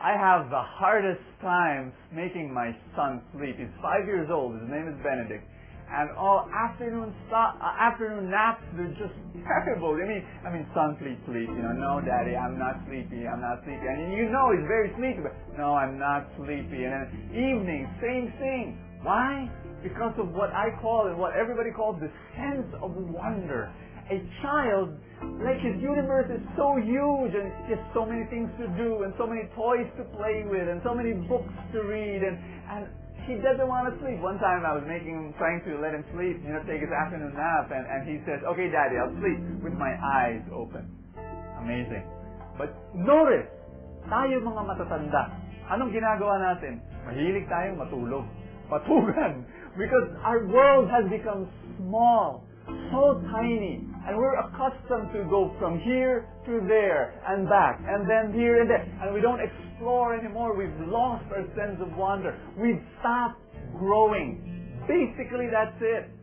I have the hardest time making my son sleep. He's 5 years old. His name is Benedict. And all afternoon naps, they're just terrible. I mean, son, please sleep. No, Daddy, I'm not sleepy. I'm not sleepy. And he's very sleepy. But no, I'm not sleepy. And then evening, same thing. Why? Because of what I call and what everybody calls the sense of wonder. A child, like his universe is so huge and it's just so many things to do and so many toys to play with and so many books to read and he doesn't want to sleep. One time I was trying to let him sleep, take his afternoon nap and he says, okay, Daddy, I'll sleep with my eyes open. Amazing. But notice, tayo mga matatanda, anong ginagawa natin? Mahilig tayong matulog. Patugan. Because our world has become small. So tiny, and we're accustomed to go from here to there and back and then here and there, and we don't explore anymore. We've lost our sense of wonder. We've stopped growing. Basically, that's it.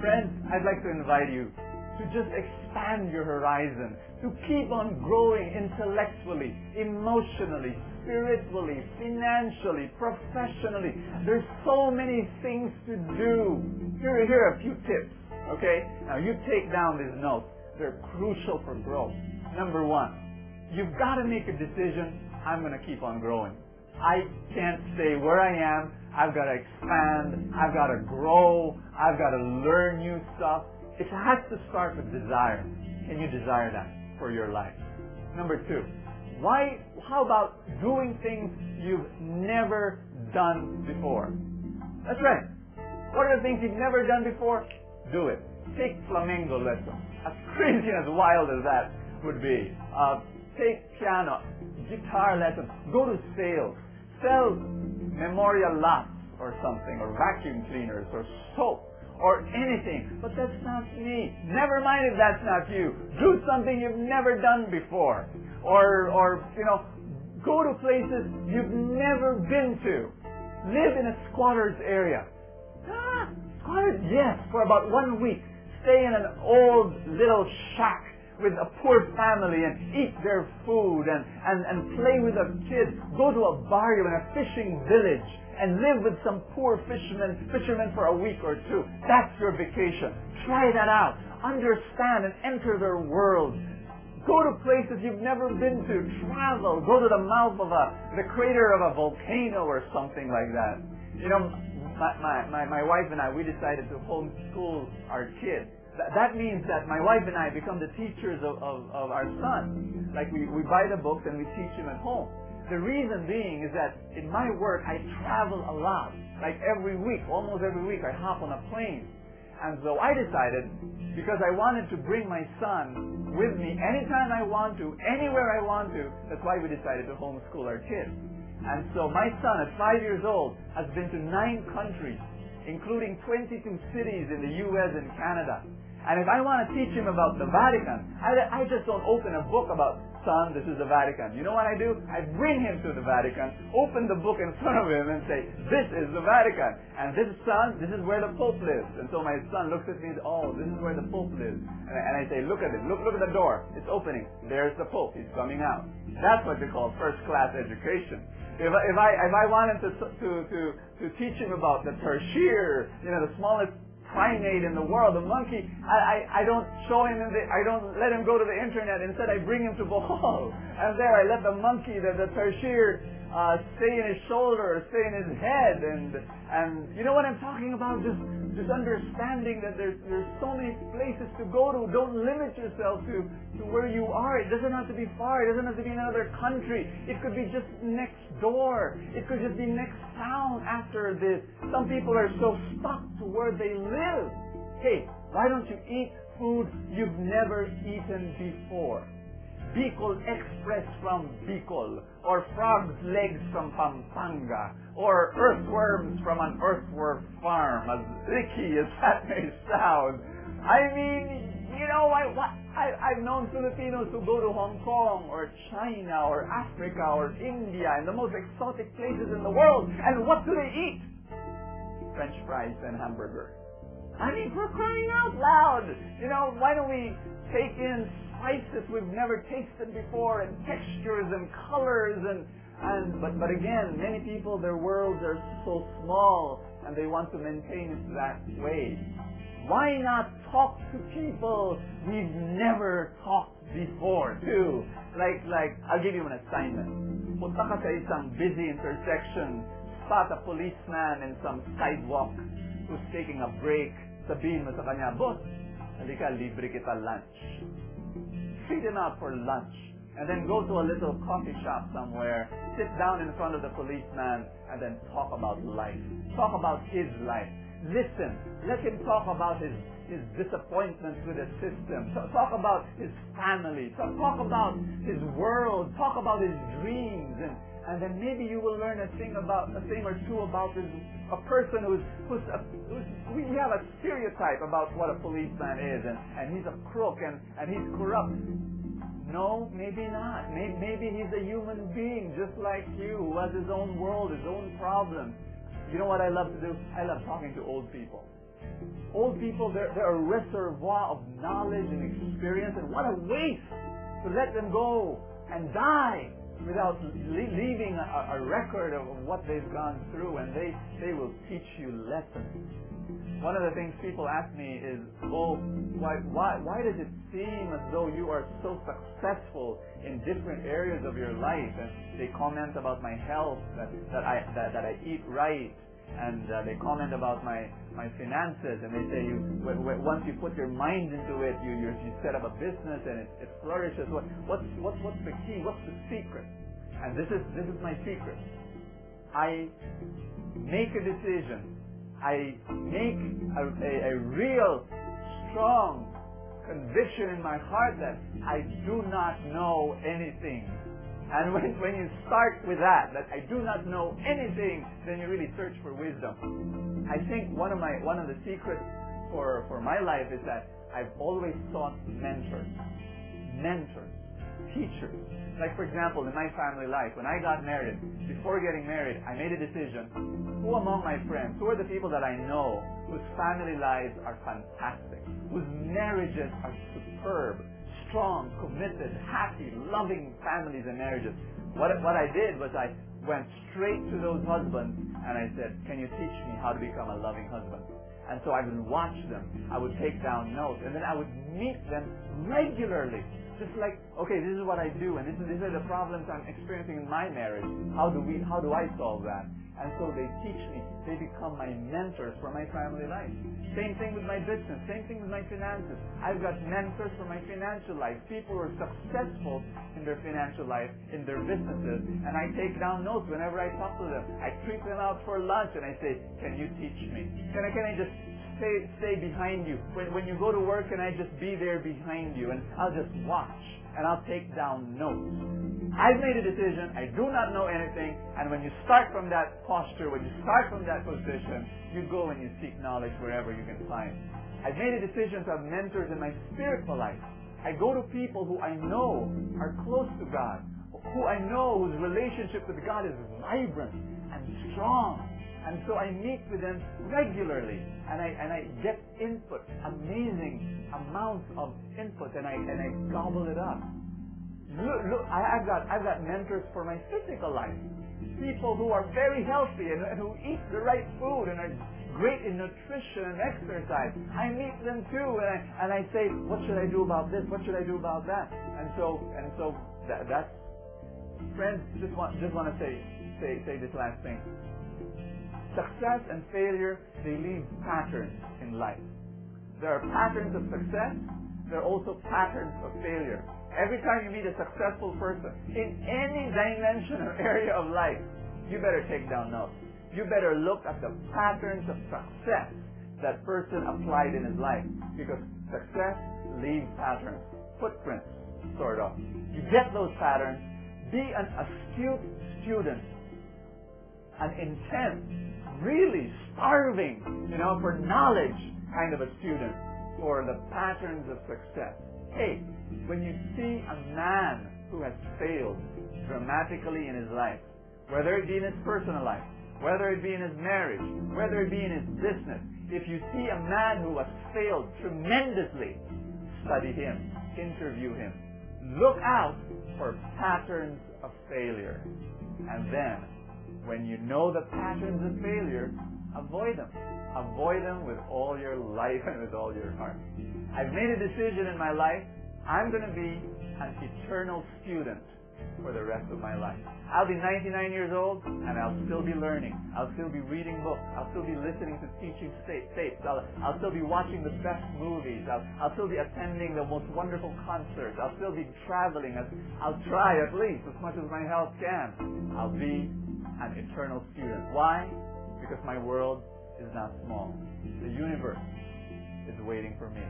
Friends, I'd like to invite you to just expand your horizon, to keep on growing intellectually, emotionally, spiritually, financially, professionally. There's so many things to do. Here are a few tips. Okay? Now you take down these notes. They're crucial for growth. Number one, you've got to make a decision. I'm going to keep on growing. I can't stay where I am. I've got to expand. I've got to grow. I've got to learn new stuff. It has to start with desire. Can you desire that for your life? Number two, how about doing things you've never done before? That's right. What are the things you've never done before? Do it. Take flamingo lessons. As crazy and as wild as that would be. Take piano, guitar lessons. Go to sales. Sell memorial lots or something, or vacuum cleaners, or soap, or anything. But that's not me. Never mind if that's not you. Do something you've never done before. Or go to places you've never been to. Live in a squatter's area. Yes, for about 1 week. Stay in an old little shack with a poor family and eat their food and play with their kids. Go to a barrio in a fishing village and live with some poor fishermen for a week or two. That's your vacation. Try that out. Understand and enter their world. Go to places you've never been to. Travel. Go to the mouth of the crater of a volcano or something like that. My wife and I, we decided to homeschool our kids. That means that my wife and I become the teachers of our son. Like we buy the books and we teach him at home. The reason being is that in my work I travel a lot. Like almost every week I hop on a plane. And so I decided, because I wanted to bring my son with me anytime I want to, anywhere I want to, that's why we decided to homeschool our kids. And so my son, at 5 years old, has been to 9 countries, including 22 cities in the U.S. and Canada. And if I want to teach him about the Vatican, I just don't open a book about, son, this is the Vatican. You know what I do? I bring him to the Vatican, open the book in front of him and say, this is the Vatican. And this is where the Pope lives. And so my son looks at me and says, oh, this is where the Pope lives. And I say, look at it. Look at the door. It's opening. There's the Pope. He's coming out. That's what they call first-class education. If I wanted to teach him about the tarsier, the smallest primate in the world, the monkey, I don't show him, I don't let him go to the internet. Instead, I bring him to Bohol. And there I let the monkey, the tarsier, stay in his shoulder, or stay in his head. And you know what I'm talking about? Just understanding that there's so many places to go to. Don't limit yourself to where you are. It doesn't have to be far. It doesn't have to be in another country. It could be just next door. It could just be next town after this. Some people are so stuck to where they live. Hey, why don't you eat food you've never eaten before? Bicol Express from Bicol, or frog's legs from Pampanga, or earthworms from an earthworm farm, as icky as that may sound. I mean, I've known Filipinos who go to Hong Kong, or China, or Africa, or India, and the most exotic places in the world, and what do they eat? French fries and hamburger. I mean, we're crying out loud. Why don't we take in spices we've never tasted before, and textures and colors, and But again, many people, their worlds are so small and they want to maintain it that way. Why not talk to people we've never talked before too? Like, I'll give you an assignment. Punta ka sa isang busy intersection, spot a policeman in some sidewalk who's taking a break. Sabihin mo sa kanya, boss, halika, libre kita lunch. Treat him out for lunch. And then go to a little coffee shop somewhere, sit down in front of the policeman, and then talk about life. Talk about his life. Listen. Let him talk about his disappointments with the system. Talk about his family. Talk about his world. Talk about his dreams. And then maybe you will learn a thing or two about a person we have a stereotype about what a policeman is, and he's a crook and he's corrupt. No, maybe not. Maybe he's a human being just like you, who has his own world, his own problems. You know what I love to do? I love talking to old people. Old people, they're a reservoir of knowledge and experience, and what a waste to let them go and die without leaving a record of what they've gone through, and they will teach you lessons. One of the things people ask me is, why does it seem as though you are so successful in different areas of your life? And they comment about my health, that I eat right, and they comment about my finances, and they say once you put your mind into it, you set up a business and it flourishes. What's the key? What's the secret? And this is my secret. I make a decision. I make a real strong conviction in my heart that I do not know anything. And when you start with that I do not know anything, then you really search for wisdom. I think one of the secrets for my life is that I've always sought mentors, teachers. Like, for example, in my family life, when I got married, before getting married, I made a decision. Who among my friends, who are the people that I know whose family lives are fantastic, whose marriages are superb, strong, committed, happy, loving families and marriages? What I did was I went straight to those husbands and I said, can you teach me how to become a loving husband? And so I would watch them. I would take down notes, and then I would meet them regularly. Just like, okay, this is what I do, and these are the problems I'm experiencing in my marriage. How do I solve that? And so they teach me. They become my mentors for my family life. Same thing with my business. Same thing with my finances. I've got mentors for my financial life. People who are successful in their financial life, in their businesses, and I take down notes whenever I talk to them. I treat them out for lunch, and I say, can you teach me? Can I just stay behind you? When you go to work, can I just be there behind you? And I'll just watch, and I'll take down notes. I've made a decision. I do not know anything. And when you start from that posture, when you start from that position, you go and you seek knowledge wherever you can find. I've made a decision to have mentors in my spiritual life. I go to people who I know are close to God, who I know whose relationship with God is vibrant and strong. And so I meet with them regularly, and I get input, amazing amounts of input, and I gobble it up. Look, I've got mentors for my physical life. People who are very healthy and who eat the right food and are great in nutrition and exercise. I meet them too, and I say, what should I do about this? What should I do about that? And so that's, friends. Just want to say this last thing. Success and failure, they leave patterns in life. There are patterns of success. There are also patterns of failure. Every time you meet a successful person in any dimension or area of life, you better take down notes. You better look at the patterns of success that person applied in his life, because success leaves patterns, footprints, sort of. You get those patterns. Be an astute student, an intense, really starving, for knowledge kind of a student for the patterns of success. Hey, when you see a man who has failed dramatically in his life, whether it be in his personal life, whether it be in his marriage, whether it be in his business, if you see a man who has failed tremendously, study him, interview him. Look out for patterns of failure. And then, when you know the patterns of failure, avoid them. Avoid them with all your life and with all your heart. I've made a decision in my life. I'm going to be an eternal student for the rest of my life. I'll be 99 years old, and I'll still be learning. I'll still be reading books. I'll still be listening to teaching tapes. I'll still be watching the best movies. I'll still be attending the most wonderful concerts. I'll still be traveling. I'll try at least as much as my health can. I'll be an eternal student. Why? Because my world is not small. The universe is waiting for me.